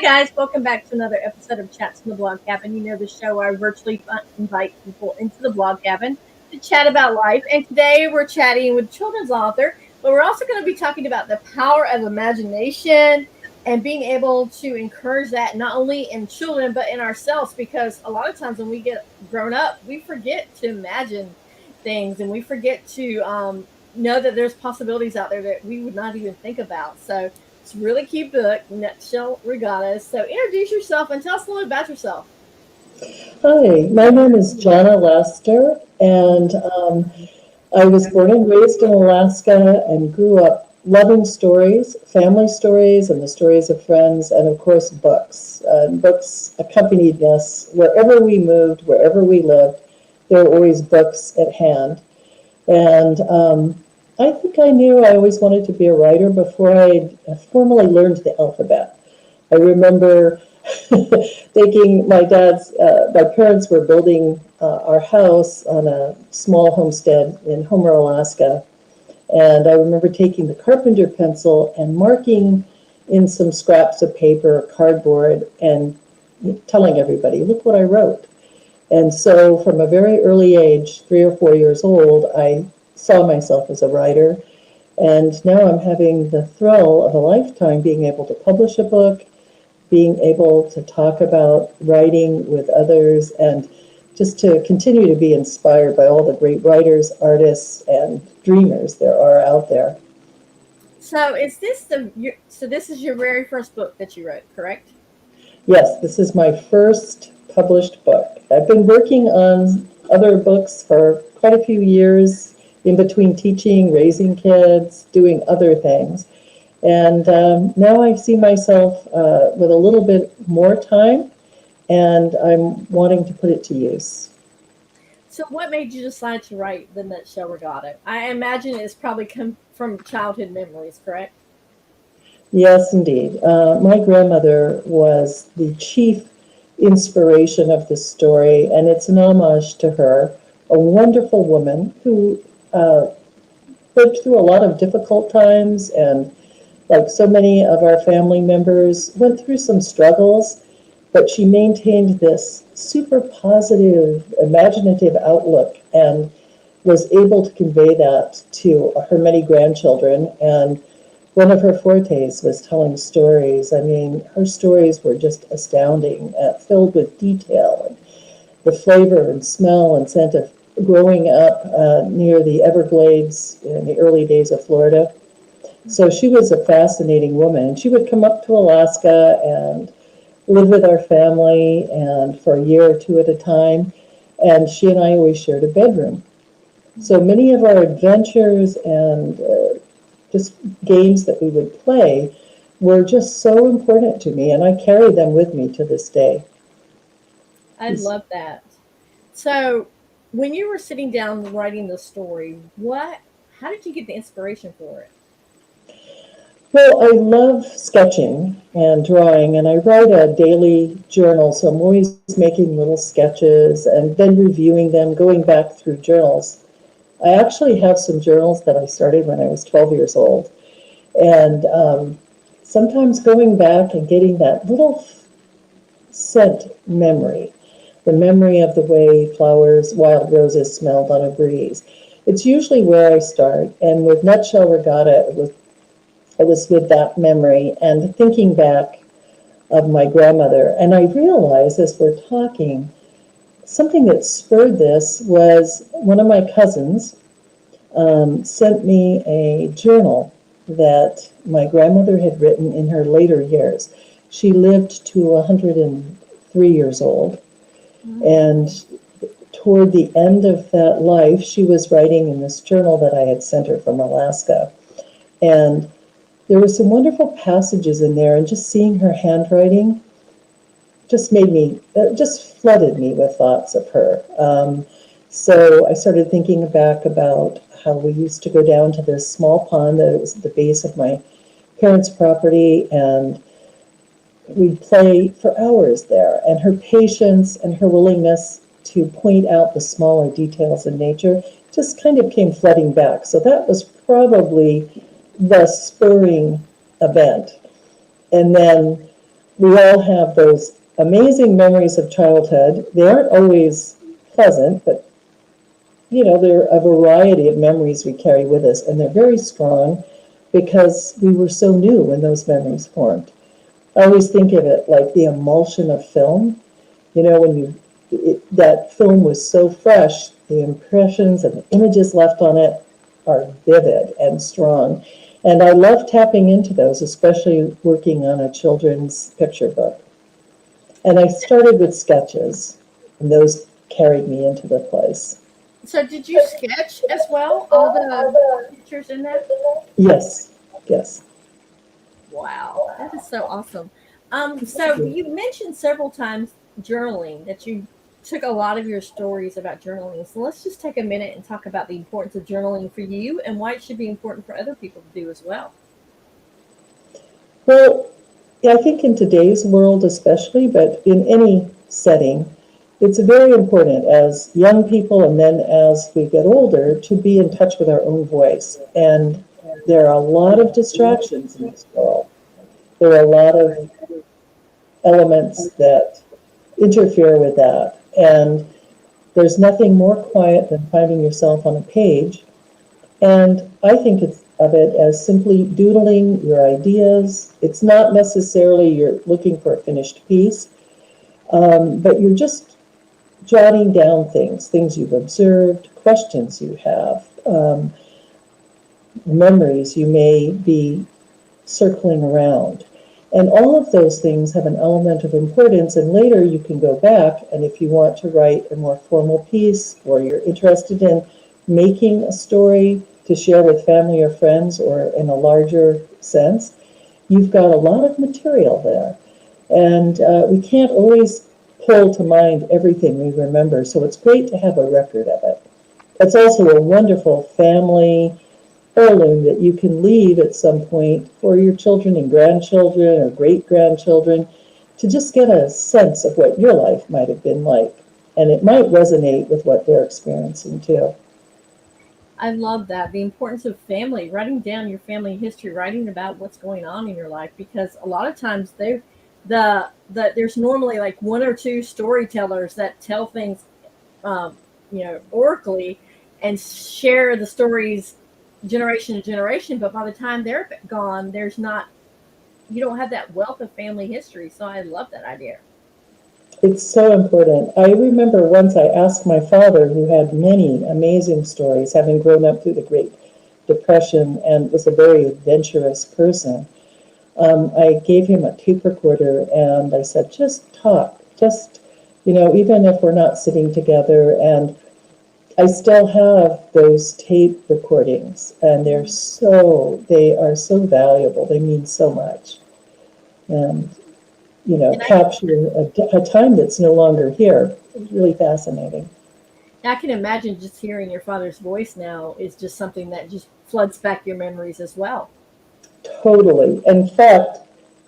guys, welcome back to another episode of Chats in the Blog Cabin. You know the show where I virtually invite people into the blog cabin to chat about life. And today we're chatting with children's author, but we're also going to be talking about the power of imagination and being able to encourage that not only in children but in ourselves, because a lot of times when we get grown up, we forget to imagine things and we forget to know that there's possibilities out there that we would not even think about. So it's a really cute book, Nutshell Regatta. So introduce yourself and tell us a little about yourself. Hi, my name is Jonna Laster, and I was born and raised in Alaska and grew up loving stories, family stories, and the stories of friends, and of course books. Books accompanied us wherever we moved, wherever we lived. There were always books at hand. And I think I knew I always wanted to be a writer before I formally learned the alphabet. I remember thinking my parents were building our house on a small homestead in Homer, Alaska. And I remember taking the carpenter pencil and marking in some scraps of paper, cardboard, and telling everybody, look what I wrote. And so from a very early age, 3 or 4 years old, I saw myself as a writer. And now I'm having the thrill of a lifetime being able to publish a book, being able to talk about writing with others, and just to continue to be inspired by all the great writers, artists, and dreamers there are out there. So this is your very first book that you wrote, correct? Yes, this is my first published book. I've been working on other books for quite a few years, in between teaching, raising kids, doing other things. And now I see myself with a little bit more time, and I'm wanting to put it to use. So what made you decide to write the Nutshell Regatta? I imagine it's probably come from childhood memories, correct? Yes, indeed. My grandmother was the chief inspiration of the story, and it's an homage to her, a wonderful woman who lived through a lot of difficult times, and like so many of our family members, went through some struggles, but she maintained this super positive, imaginative outlook and was able to convey that to her many grandchildren. And one of her fortes was telling stories. I mean, her stories were just astounding, filled with detail, and the flavor and smell and scent of growing up near the Everglades in the early days of Florida. So she was a fascinating woman. She would come up to Alaska and live with our family, and for a year or two at a time. And she and I always shared a bedroom. So many of our adventures and just games that we would play were just so important to me, and I carry them with me to this day. I love that. So when you were sitting down writing the story, how did you get the inspiration for it? Well, I love sketching and drawing, and I write a daily journal, so I'm always making little sketches and then reviewing them, going back through journals. I actually have some journals that I started when I was 12 years old, and sometimes going back and getting that little scent memory, the memory of the way flowers, wild roses smelled on a breeze. It's usually where I start, and with Nutshell Regatta, it was with that memory and thinking back of my grandmother. And I realized as we're talking, something that spurred this was one of my cousins sent me a journal that my grandmother had written in her later years. She lived to 103 years old. And toward the end of that life, she was writing in this journal that I had sent her from Alaska. And there were some wonderful passages in there, and just seeing her handwriting just just flooded me with thoughts of her. So I started thinking back about how we used to go down to this small pond that was at the base of my parents' property, and we'd play for hours there. And her patience and her willingness to point out the smaller details in nature just kind of came flooding back. So that was probably the spurring event. And then we all have those amazing memories of childhood. They aren't always pleasant, but there are a variety of memories we carry with us, and they're very strong because we were so new when those memories formed. I always think of it like the emulsion of film. When that film was so fresh, the impressions and the images left on it are vivid and strong. And I love tapping into those, especially working on a children's picture book. And I started with sketches, and those carried me into the place. So did you sketch as well? All the pictures in that? Yes, yes. Wow, that is so awesome. So you mentioned several times journaling, that you took a lot of your stories about journaling. So let's just take a minute and talk about the importance of journaling for you and why it should be important for other people to do as well. Well, yeah, I think in today's world especially, but in any setting, it's very important as young people and then as we get older to be in touch with our own voice. And there are a lot of distractions in this world. There are a lot of elements that interfere with that. And there's nothing more quiet than finding yourself on a page. And I think of it as simply doodling your ideas. It's not necessarily you're looking for a finished piece, but you're just jotting down things you've observed, questions you have, memories you may be circling around. And all of those things have an element of importance, and later you can go back, and if you want to write a more formal piece, or you're interested in making a story to share with family or friends, or in a larger sense, you've got a lot of material there. And we can't always pull to mind everything we remember, so it's great to have a record of it. It's also a wonderful family heirloom that you can leave at some point for your children and grandchildren or great-grandchildren to just get a sense of what your life might have been like. And it might resonate with what they're experiencing too. I love that. The importance of family, writing down your family history, writing about what's going on in your life, because a lot of times there's normally like one or two storytellers that tell things, orally, and share the stories generation to generation. But by the time they're gone, you don't have that wealth of family history. So I love that idea. It's so important. I remember once I asked my father, who had many amazing stories, having grown up through the Great Depression and was a very adventurous person. I gave him a tape recorder and I said, just talk, even if we're not sitting together. And I still have those tape recordings, and they are so valuable. They mean so much. And And capturing a time that's no longer here is really fascinating. I can imagine just hearing your father's voice now is just something that just floods back your memories as well. Totally. In fact,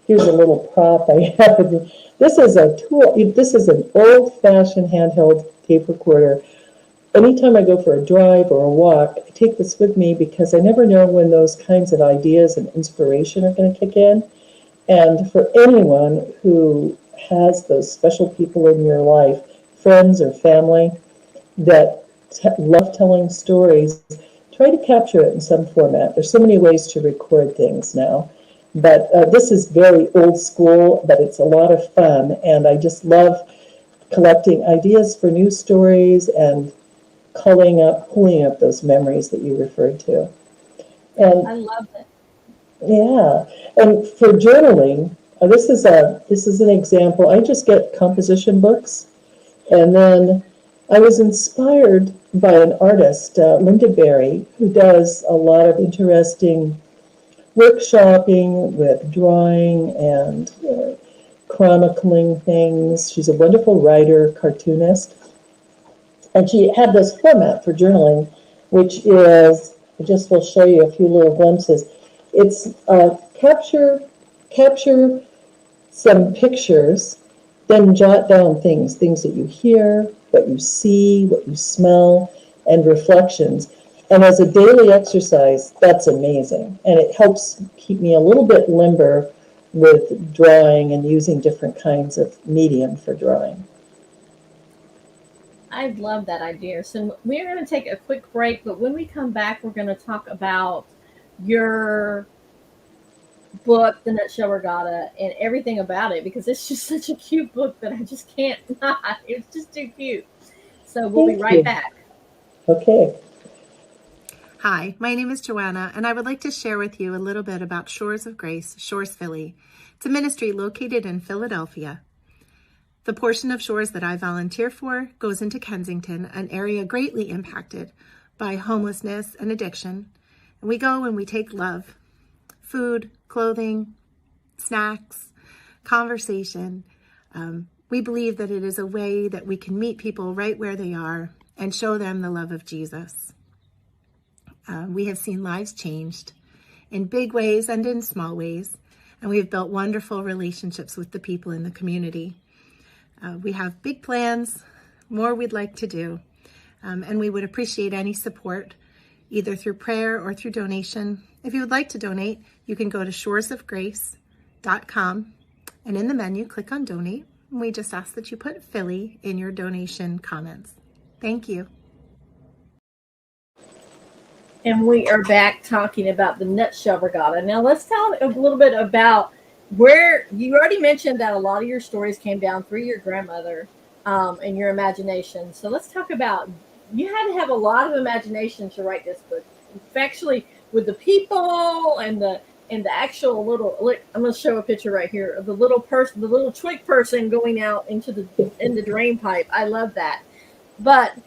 here's a little prop I have. This is a tool. This is an old-fashioned handheld tape recorder. Anytime I go for a drive or a walk, I take this with me because I never know when those kinds of ideas and inspiration are going to kick in. And for anyone who has those special people in your life, friends or family, that love telling stories, try to capture it in some format. There's so many ways to record things now. But this is very old school, but it's a lot of fun. And I just love collecting ideas for new stories and pulling up those memories that you referred to. And I love it. yeah, and for journaling, this is an example. I just get composition books, and then I was inspired by an artist, Linda Berry, who does a lot of interesting workshopping with drawing and chronicling things. She's a wonderful writer, cartoonist, and she had this format for journaling, which is, I just will show you a few little glimpses. It's capture some pictures, then jot down things that you hear, what you see, what you smell, and reflections. And as a daily exercise, that's amazing. And it helps keep me a little bit limber with drawing and using different kinds of medium for drawing. I love that idea. So we're going to take a quick break, but when we come back, we're going to talk about your book, The Nutshell Regatta, and everything about it because it's just such a cute book that I just can't not. It's just too cute. So we'll be Thank right you. back. Okay. Hi, my name is Joanna, and I would like to share with you a little bit about Shores of Grace, Shores Philly. It's a ministry located in Philadelphia. The portion of Shores that I volunteer for goes into Kensington, an area greatly impacted by homelessness and addiction. And we go and we take love, food, clothing, snacks, conversation. We believe that it is a way that we can meet people right where they are and show them the love of Jesus. We have seen lives changed in big ways and in small ways, and we have built wonderful relationships with the people in the community. We have big plans, more we'd like to do, and we would appreciate any support, either through prayer or through donation. If you would like to donate, you can go to shoresofgrace.com, and in the menu, click on Donate. And we just ask that you put Philly in your donation comments. Thank you. And we are back talking about the Nutshell Regatta. Now let's tell a little bit about where you already mentioned that a lot of your stories came down through your grandmother and your imagination. So let's talk about, you had to have a lot of imagination to write this book. Actually, with the people and the actual little, I'm going to show a picture right here of the little person, the little twig person going out in the drain pipe. I love that. But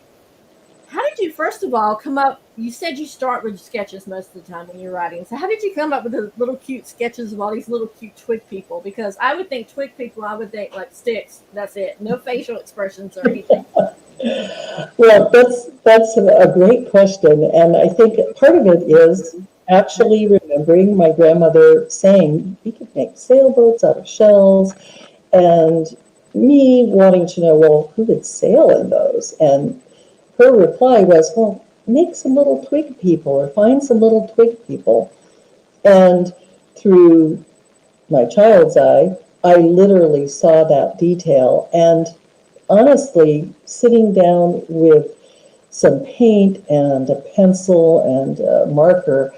how did you, first of all, come up? You said you start with sketches most of the time when you're writing. So how did you come up with the little cute sketches of all these little cute twig people? Because I would think twig people, I would think like sticks. That's it. No facial expressions or anything. Well, that's a great question. And I think part of it is actually remembering my grandmother saying, we could make sailboats out of shells, and me wanting to know, well, who would sail in those? And her reply was, well, make some little twig people or find some little twig people. And through my child's eye, I literally saw that detail. And honestly, sitting down with some paint and a pencil and a marker,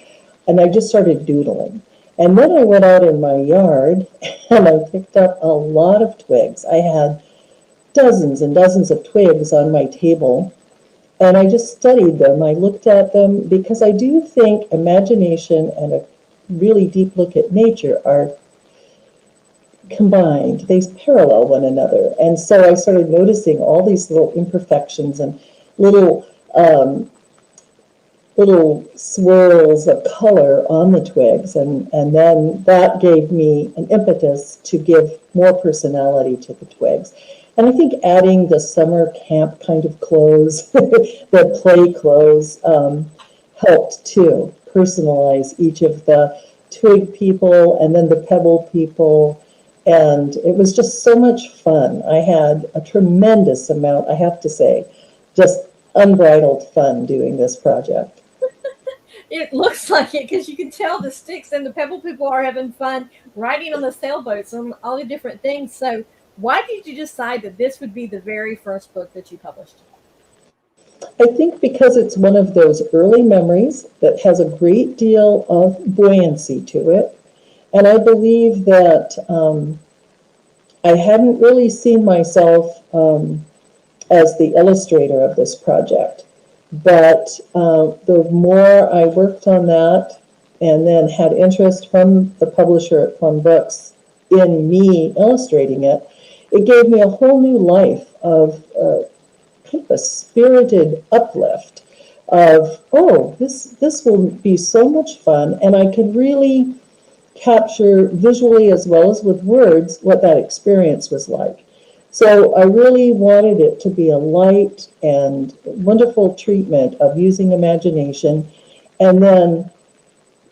and I just started doodling. And then I went out in my yard and I picked up a lot of twigs. I had dozens and dozens of twigs on my table. And I just studied them. I looked at them because I do think imagination and a really deep look at nature are combined. They parallel one another. And so I started noticing all these little imperfections and little swirls of color on the twigs. And then that gave me an impetus to give more personality to the twigs. And I think adding the summer camp kind of clothes, the play clothes, helped too, personalize each of the twig people and then the pebble people. And it was just so much fun. I had a tremendous amount, I have to say, just unbridled fun doing this project. It looks like it because you can tell the sticks and the pebble people are having fun riding on the sailboats and all the different things. So why did you decide that this would be the very first book that you published? I think because it's one of those early memories that has a great deal of buoyancy to it. And I believe that I hadn't really seen myself as the illustrator of this project. But the more I worked on that and then had interest from the publisher at Plum Books in me illustrating it, it gave me a whole new life of kind of a spirited uplift of, oh, this will be so much fun. And I could really capture visually as well as with words what that experience was like. So I really wanted it to be a light and wonderful treatment of using imagination, and then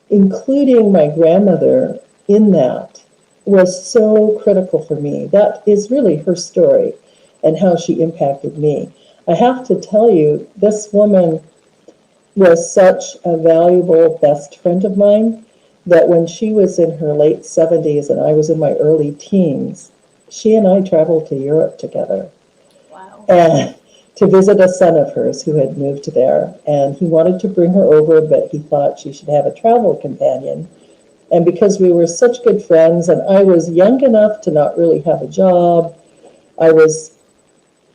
including my grandmother in that was so critical for me. That is really her story and how she impacted me. I have to tell you, this woman was such a valuable best friend of mine. that when she was in her late 70s and I was in my early teens, she and I traveled to Europe together. Wow. And to visit a son of hers who had moved there. And he wanted to bring her over, but he thought she should have a travel companion. And because we were such good friends, and I was young enough to not really have a job, I was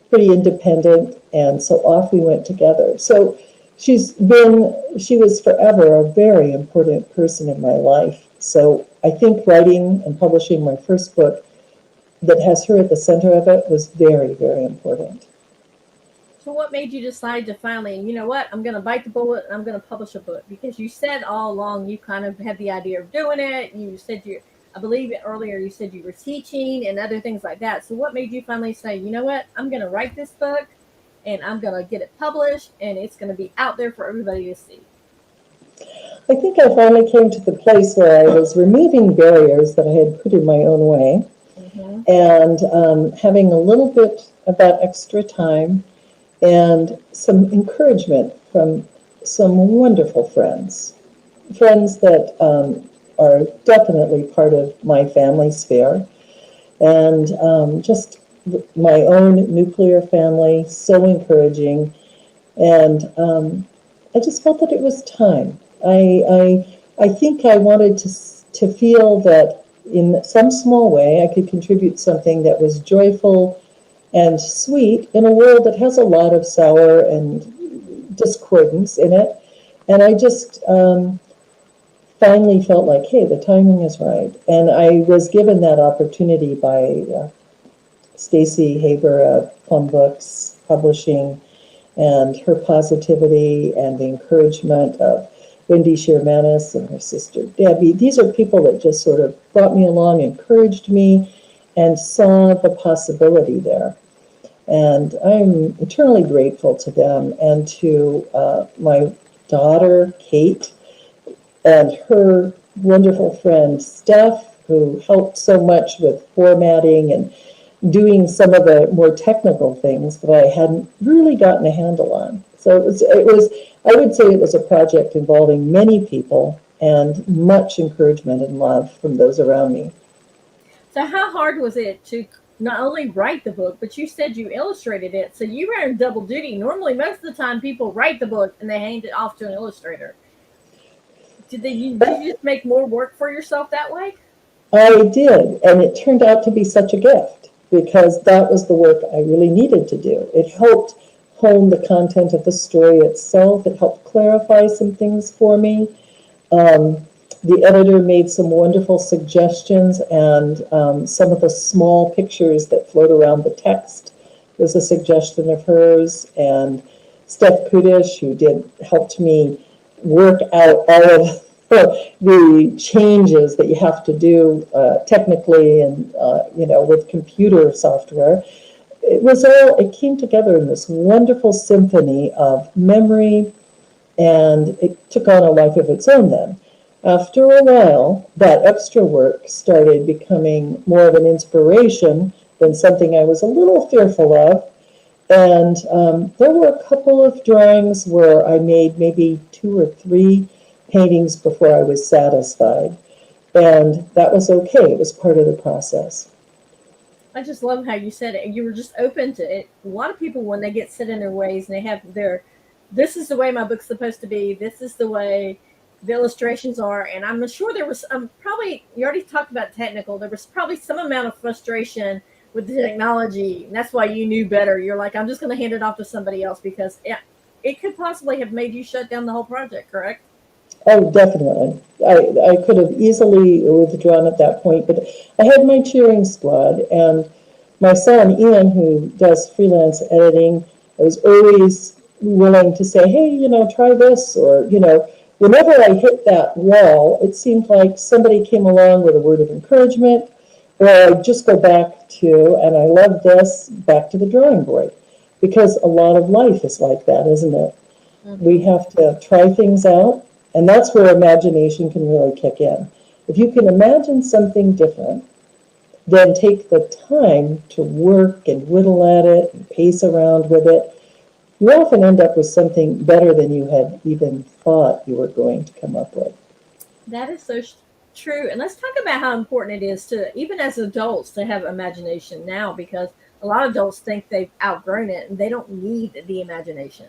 pretty independent, and so off we went together. So she was forever a very important person in my life. So I think writing and publishing my first book that has her at the center of it was very, very important. So what made you decide to finally, you know what, I'm going to bite the bullet and I'm going to publish a book? Because you said all along you kind of had the idea of doing it. You said I believe earlier you said you were teaching and other things like that. So what made you finally say, you know what, I'm going to write this book and I'm going to get it published and it's going to be out there for everybody to see? I think I finally came to the place where I was removing barriers that I had put in my own way, and having a little bit of that extra time and some encouragement from some wonderful friends that are definitely part of my family sphere, and just my own nuclear family, so encouraging. And I just felt that it was time. I think I wanted to feel that in some small way I could contribute something that was joyful and sweet in a world that has a lot of sour and discordance in it. And I just finally felt like, hey, the timing is right. And I was given that opportunity by Stacy Haber of Plum Books Publishing, and her positivity and the encouragement of Wendy Shermanis and her sister Debbie. These are people that just sort of brought me along, encouraged me, and saw the possibility there. And I'm eternally grateful to them and to my daughter, Kate, and her wonderful friend, Steph, who helped so much with formatting and doing some of the more technical things that I hadn't really gotten a handle on. So I would say it was a project involving many people and much encouragement and love from those around me. So how hard was it to not only write the book, but you said you illustrated it. So you were in double duty. Normally, most of the time, people write the book and they hand it off to an illustrator. Did you just make more work for yourself that way? I did, and it turned out to be such a gift because that was the work I really needed to do. It helped hone the content of the story itself. It helped clarify some things for me. The editor made some wonderful suggestions, and some of the small pictures that float around the text was a suggestion of hers. And Steph Kudish, who helped me work out all of the changes that you have to do technically and with computer software. It came together in this wonderful symphony of memory, and it took on a life of its own then. After a while, that extra work started becoming more of an inspiration than something I was a little fearful of. And there were a couple of drawings where I made maybe 2 or 3 paintings before I was satisfied. And that was okay. It was part of the process. I just love how you said it. You were just open to it. A lot of people, when they get set in their ways and they have this is the way my book's supposed to be, this is the way the illustrations are. And I'm sure there was probably, you already talked about technical, there was probably some amount of frustration with the technology. And that's why you knew better. You're like, I'm just going to hand it off to somebody else because it could possibly have made you shut down the whole project, correct? Oh, definitely. I could have easily withdrawn at that point, but I had my cheering squad, and my son, Ian, who does freelance editing, was always willing to say, hey, try this, or, whenever I hit that wall, it seemed like somebody came along with a word of encouragement, or I'd just go back to, and I love this, back to the drawing board, because a lot of life is like that, isn't it? Mm-hmm. We have to try things out. And that's where imagination can really kick in. If you can imagine something different, then take the time to work and whittle at it and pace around with it, you often end up with something better than you had even thought you were going to come up with. That is so True. And let's talk about how important it is to, even as adults, to have imagination now, because a lot of adults think they've outgrown it and they don't need the imagination.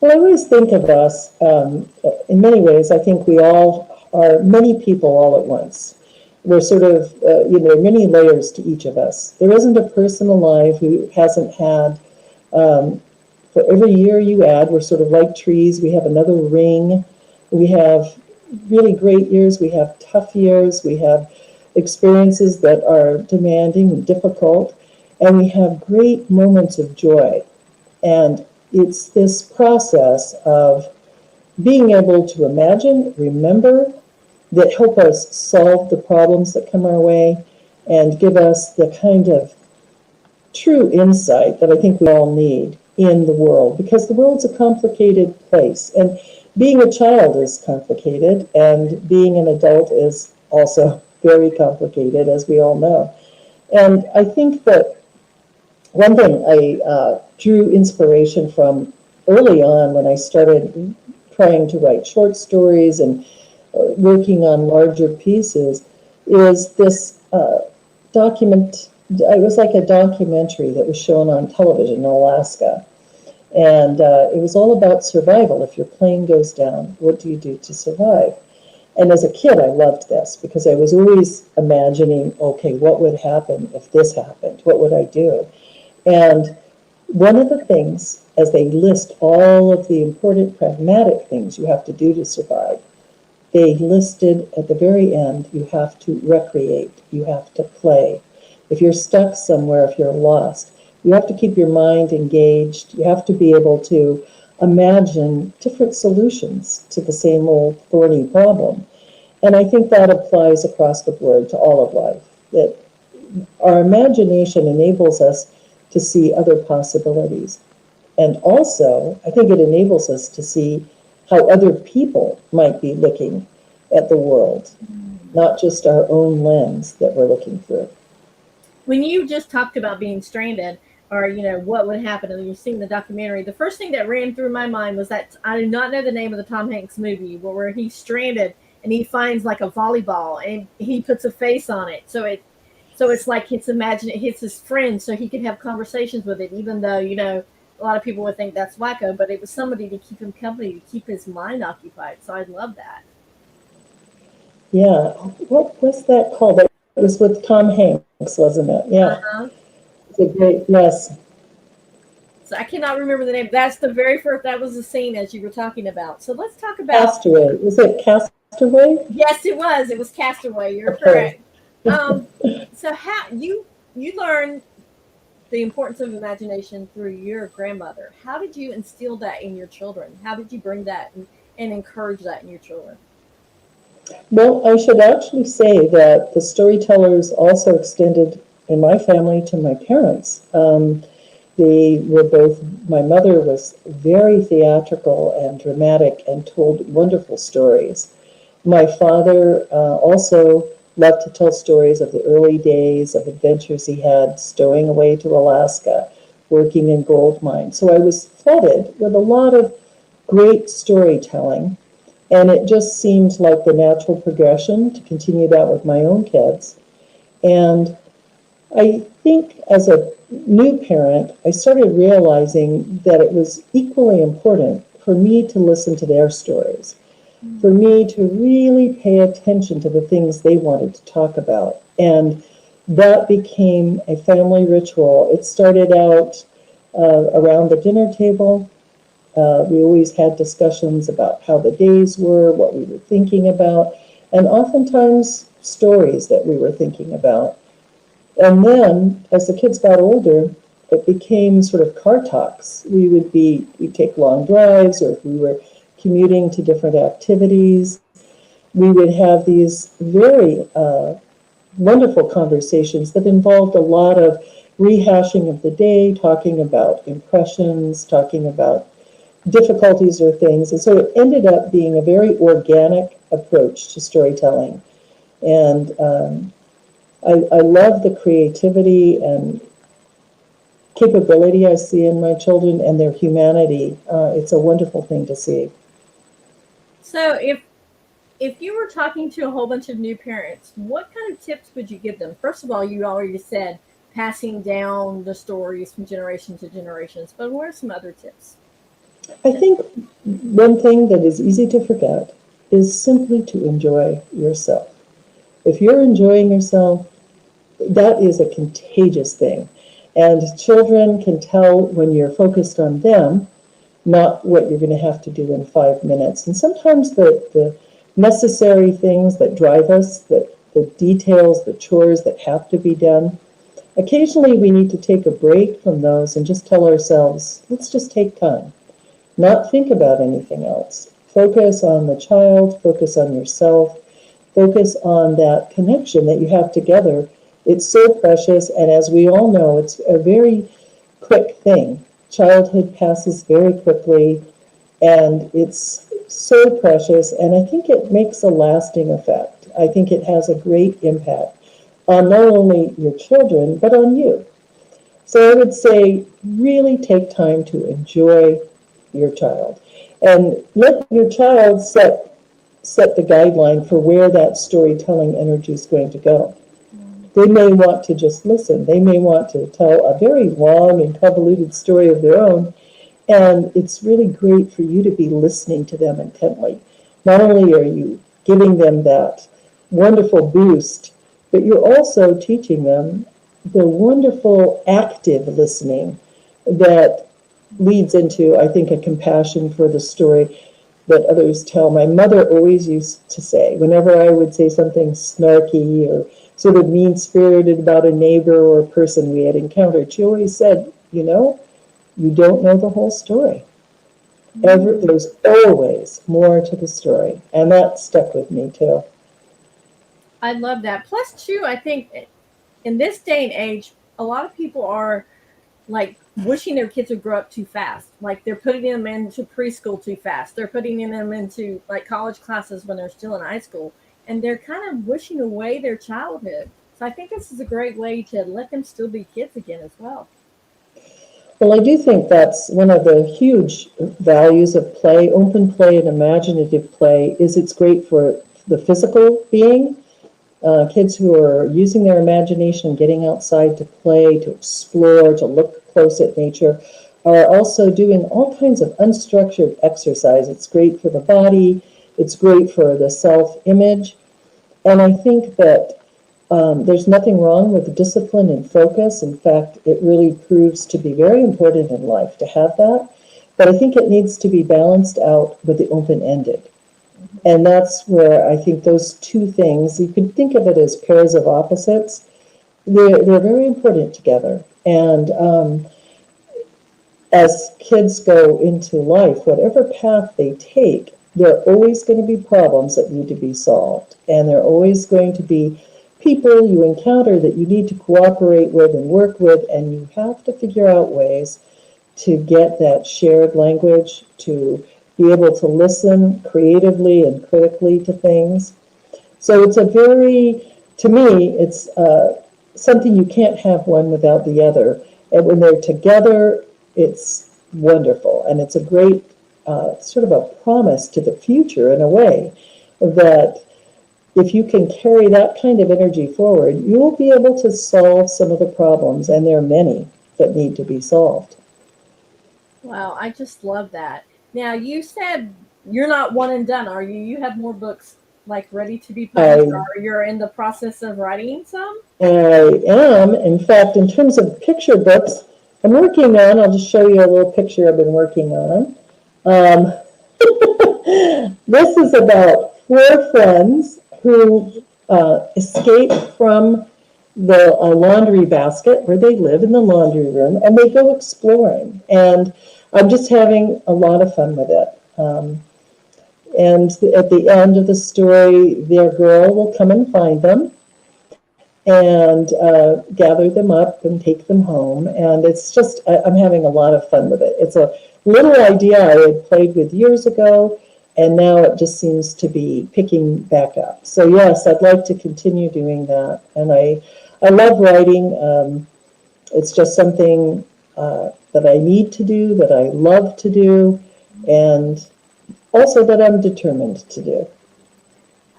Well, I always think of us, in many ways, I think we all are many people all at once. We're sort of, many layers to each of us. There isn't a person alive who hasn't had, for every year you add, we're sort of like trees. We have another ring. We have really great years. We have tough years. We have experiences that are demanding and difficult. And we have great moments of joy. And it's this process of being able to imagine, remember, that help us solve the problems that come our way and give us the kind of true insight that I think we all need in the world, because the world's a complicated place. And being a child is complicated, and being an adult is also very complicated, as we all know. And I think that one thing I drew inspiration from early on when I started trying to write short stories and working on larger pieces is this document. It was like a documentary that was shown on television in Alaska. And it was all about survival. If your plane goes down, what do you do to survive? And as a kid, I loved this because I was always imagining, okay, what would happen if this happened? What would I do? And one of the things, as they list all of the important pragmatic things you have to do to survive, they listed at the very end, you have to recreate, you have to play. If you're stuck somewhere, if you're lost, you have to keep your mind engaged. You have to be able to imagine different solutions to the same old thorny problem. And I think that applies across the board to all of life, that our imagination enables us to see other possibilities. And also, I think it enables us to see how other people might be looking at the world, not just our own lens that we're looking through. When you just talked about being stranded, or what would happen, and you've seen the documentary, the first thing that ran through my mind was that I do not know the name of the Tom Hanks movie where he's stranded and he finds like a volleyball and he puts a face on it, so it's like it's his friend, so he could have conversations with it, even though a lot of people would think that's wacko, but it was somebody to keep him company, to keep his mind occupied. So I love that. Yeah, what was that called? It was with Tom Hanks, wasn't it? Yeah. Uh-huh. It's a great, yes. So I cannot remember the name. That's the very first. That was the scene as you were talking about. So let's talk about Castaway. Was it Castaway? Yes, it was. It was Castaway. You're Okay. correct. So how you learned the importance of imagination through your grandmother. How did you instill that in your children? How did you bring that and encourage that in your children? Well, I should actually say that the storytellers also extended in my family to my parents. They were both, my mother was very theatrical and dramatic and told wonderful stories. My father also loved to tell stories of the early days of adventures he had stowing away to Alaska, working in gold mines. So I was flooded with a lot of great storytelling, and it just seemed like the natural progression to continue that with my own kids. And I think as a new parent, I started realizing that it was equally important for me to listen to their stories, for me to really pay attention to the things they wanted to talk about. And that became a family ritual. It started out around the dinner table. We always had discussions about how the days were, what we were thinking about, and oftentimes stories that we were thinking about. And then, as the kids got older, it became sort of car talks. We'd take long drives, or if we were commuting to different activities, we would have these very wonderful conversations that involved a lot of rehashing of the day, talking about impressions, talking about difficulties or things. And so it ended up being a very organic approach to storytelling. And I love the creativity and capability I see in my children and their humanity. It's a wonderful thing to see. So if if you were talking to a whole bunch of new parents, what kind of tips would you give them? First of all, you already said passing down the stories from generation to generations, but what are some other tips? I think one thing that is easy to forget is simply to enjoy yourself. If you're enjoying yourself, that is a contagious thing. And children can tell when you're focused on them, not what you're going to have to do in 5 minutes. And sometimes the necessary things that drive us, the details, the chores that have to be done, occasionally we need to take a break from those and just tell ourselves, let's just take time, not think about anything else. Focus on the child, focus on yourself, focus on that connection that you have together. It's so precious, and as we all know, it's a very quick thing. Childhood passes very quickly, and it's so precious, and I think it makes a lasting effect. I think it has a great impact on not only your children, but on you. So I would say really take time to enjoy your child, and let your child set the guideline for where that storytelling energy is going to go. They may want to just listen. They may want to tell a very long and convoluted story of their own, and it's really great for you to be listening to them intently. Not only are you giving them that wonderful boost, but you're also teaching them the wonderful active listening that leads into, I think, a compassion for the story that others tell. My mother always used to say, whenever I would say something snarky or sort of mean-spirited about a neighbor or a person we had encountered, she always said, you don't know the whole story. There's always more to the story. And that stuck with me too. I love that. Plus, too, I think in this day and age, a lot of people are like wishing their kids would grow up too fast. Like they're putting them into preschool too fast. They're putting them into like college classes when they're still in high school. And they're kind of wishing away their childhood. So I think this is a great way to let them still be kids again as well. Well, I do think that's one of the huge values of play. Open play and imaginative play is it's great for the physical being. Kids who are using their imagination, getting outside to play, to explore, to look close at nature, are also doing all kinds of unstructured exercise. It's great for the body. It's great for the self-image. And I think that there's nothing wrong with discipline and focus. In fact, it really proves to be very important in life to have that. But I think it needs to be balanced out with the open-ended. And that's where I think those two things, you could think of it as pairs of opposites. They're very important together. And as kids go into life, whatever path they take, there are always going to be problems that need to be solved. And there are always going to be people you encounter that you need to cooperate with and work with. And you have to figure out ways to get that shared language, to be able to listen creatively and critically to things. So it's to me, it's something you can't have one without the other. And when they're together, it's wonderful. And it's a great sort of a promise to the future in a way that if you can carry that kind of energy forward, you'll be able to solve some of the problems, and there are many that need to be solved. Wow, I just love that. Now, you said you're not one and done, are you? You have more books like ready to be published, or you're in the process of writing some? I am. In fact, in terms of picture books, I'll just show you a little picture I've been working on. This is about 4 friends who escape from the laundry basket where they live in the laundry room, and they go exploring. And I'm just having a lot of fun with it. And at the end of the story, their girl will come and find them and gather them up and take them home. And it's just, I'm having a lot of fun with it. It's a little idea I had played with years ago, and now it just seems to be picking back up. So yes, I'd like to continue doing that. And I love writing. It's just something that I need to do, that I love to do, and also that I'm determined to do.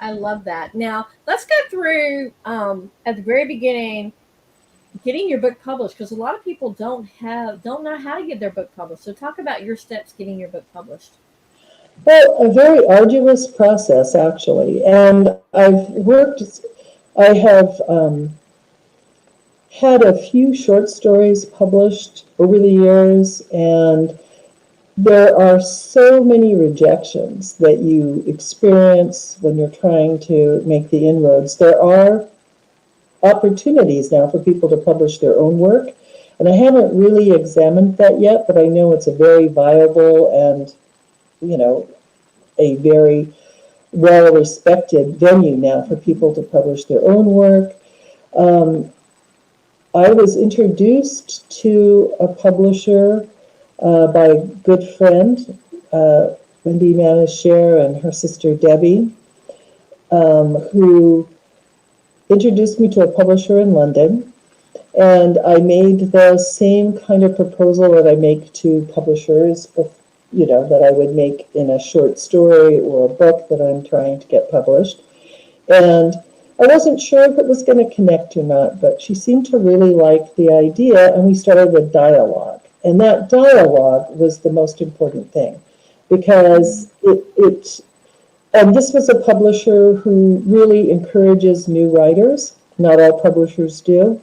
I love that. Now let's go through at the very beginning getting your book published because a lot of people don't know how to get their book published. So talk about your steps getting your book published. Well, a very arduous process, actually. And I have had a few short stories published over the years, and there are so many rejections that you experience when you're trying to make the inroads. There are opportunities now for people to publish their own work, and I haven't really examined that yet, but I know it's a very viable and, you know, a very well respected venue now for people to publish their own work. Um, I was introduced to a publisher by a good friend, Wendy Manisher and her sister Debbie, who introduced me to a publisher in London. And I made the same kind of proposal that I make to publishers, that I would make in a short story or a book that I'm trying to get published. And I wasn't sure if it was going to connect or not, but she seemed to really like the idea, and we started a dialogue. And that dialogue was the most important thing, because and this was a publisher who really encourages new writers. Not all publishers do.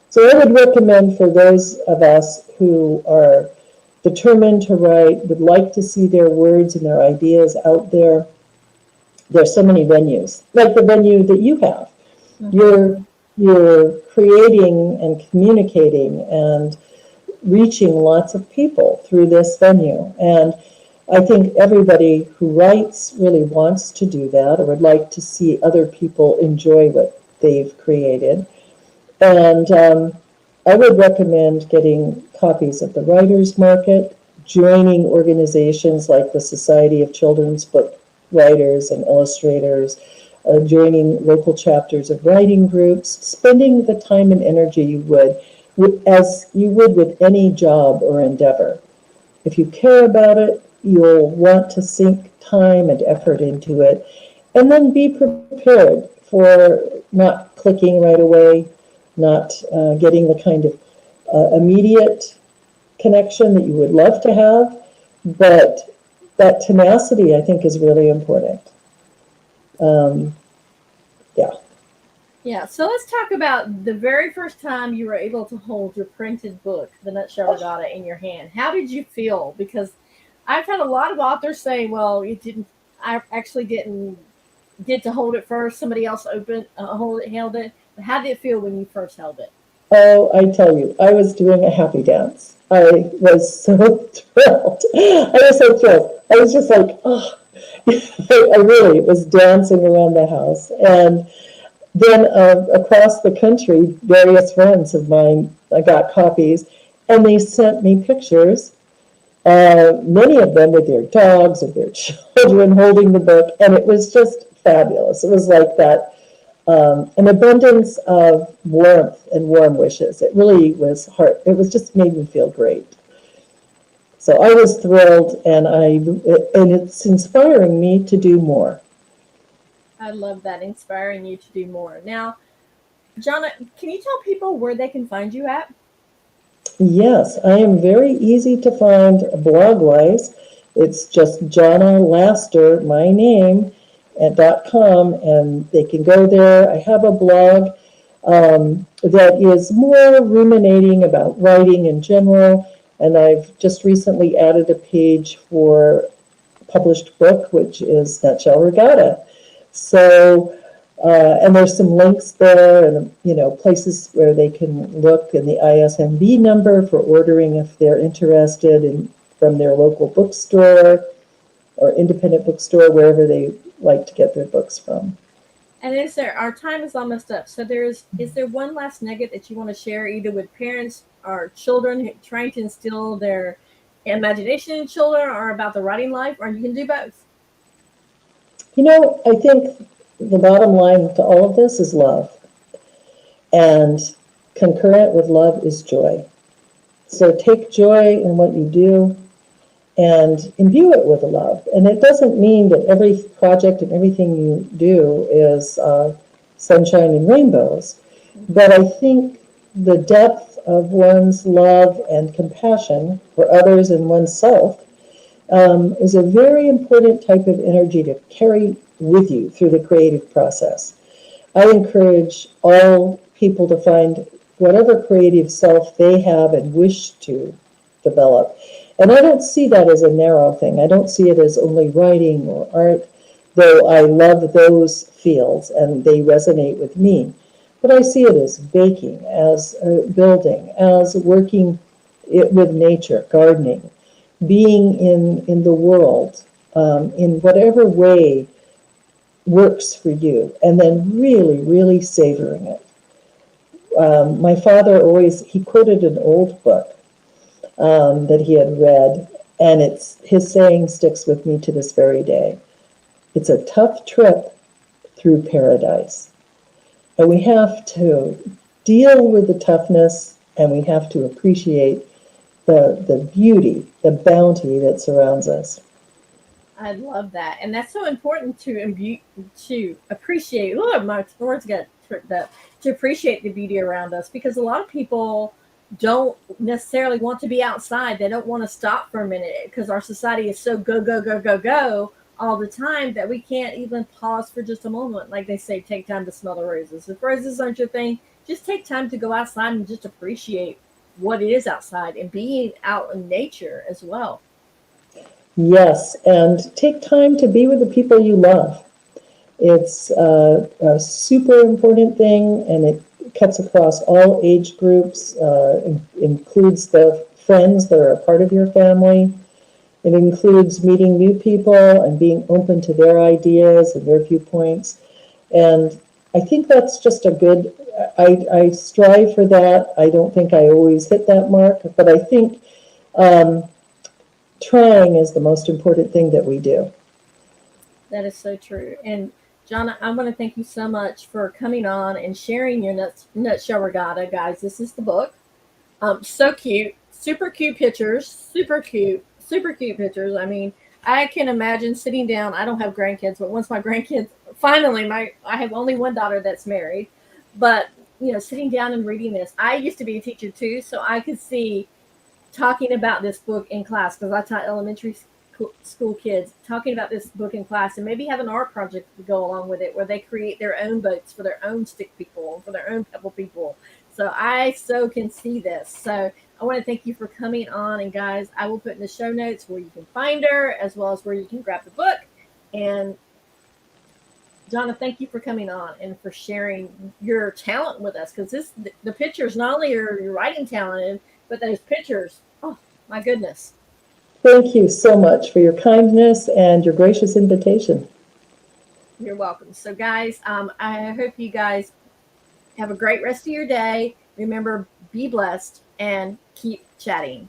So I would recommend for those of us who are determined to write, would like to see their words and their ideas out there. There's so many venues, like the venue that you have. Mm-hmm. You're creating and communicating and reaching lots of people through this venue. And I think everybody who writes really wants to do that, or would like to see other people enjoy what they've created. And I would recommend getting copies of the Writers Market, joining organizations like the Society of Children's Book Writers and Illustrators, joining local chapters of writing groups, spending the time and energy you would, as you would with any job or endeavor. If you care about it, you'll want to sink time and effort into it, and then be prepared for not clicking right away, not getting the kind of immediate connection that you would love to have, but that tenacity, I think, is really important. Yeah. Yeah, so let's talk about the very first time you were able to hold your printed book, The Nutshell Regatta, in your hand. How did you feel? Because I've had a lot of authors say, well, I actually didn't get to hold it first. Somebody else held it. But how did it feel when you first held it? Oh, I tell you, I was doing a happy dance. I was so thrilled. I was just like, oh, I really was dancing around the house. And then across the country, various friends of mine, I got copies, and they sent me pictures, many of them with their dogs or their children holding the book, and it was just fabulous. It was like that, an abundance of warmth and warm wishes. It really was it was just made me feel great. So I was thrilled, and it's inspiring me to do more. I love that, inspiring you to do more. Now, Jonna, can you tell people where they can find you at? Yes, I am very easy to find blog-wise. It's just Jonna Laster, my name, .com, and they can go there. I have a blog that is more ruminating about writing in general, and I've just recently added a page for a published book, which is Nutshell Regatta. So, and there's some links there, and places where they can look, and the ISMB number for ordering if they're interested, and from their local bookstore or independent bookstore, wherever they like to get their books from. And our time is almost up. So is there one last nugget that you want to share, either with parents or children trying to instill their imagination in children, or about the writing life, or you can do both? I think the bottom line to all of this is love. And concurrent with love is joy. So take joy in what you do, and imbue it with love. And it doesn't mean that every project and everything you do is sunshine and rainbows, but I think the depth of one's love and compassion for others and oneself is a very important type of energy to carry with you through the creative process. I encourage all people to find whatever creative self they have and wish to develop. And I don't see that as a narrow thing. I don't see it as only writing or art, though I love those fields and they resonate with me. But I see it as baking, as building, as working with nature, gardening, being in the world in whatever way works for you, and then really, really savoring it. My father he quoted an old book that he had read, and his saying sticks with me to this very day. It's a tough trip through paradise. And we have to deal with the toughness, and we have to appreciate the beauty, the bounty that surrounds us. I love that, and that's so important to appreciate. Oh, my words got tripped up. To appreciate the beauty around us, because a lot of people don't necessarily want to be outside. They don't want to stop for a minute because our society is so go go go go go all the time that we can't even pause for just a moment. Like they say, take time to smell the roses. If roses aren't your thing, just take time to go outside and just appreciate what is outside and being out in nature as well. Yes, and take time to be with the people you love. It's a super important thing, and it cuts across all age groups, includes the friends that are a part of your family. It includes meeting new people and being open to their ideas and their viewpoints. And I think that's just a good, I strive for that. I don't think I always hit that mark, but I think um, trying is the most important thing that we do. That is so true. And Jonna, I want to thank you so much for coming on and sharing your nutshell regatta, guys. This is the book. So cute, super cute pictures. I mean, I can imagine sitting down. I don't have grandkids, but once my grandkids finally, I have only one daughter that's married, but sitting down and reading this. I used to be a teacher too, so I could see talking about this book in class because I taught elementary school kids, talking about this book in class and maybe have an art project to go along with it where they create their own boats for their own stick people, for their own pebble people. So I so can see this. So I want to thank you for coming on. And guys, I will put in the show notes where you can find her as well as where you can grab the book. And Jonna, thank you for coming on and for sharing your talent with us, because the pictures, not only are your writing talented, but those pictures, oh my goodness. Thank you so much for your kindness and your gracious invitation. You're welcome. So guys, I hope you guys have a great rest of your day. Remember, be blessed and keep chatting.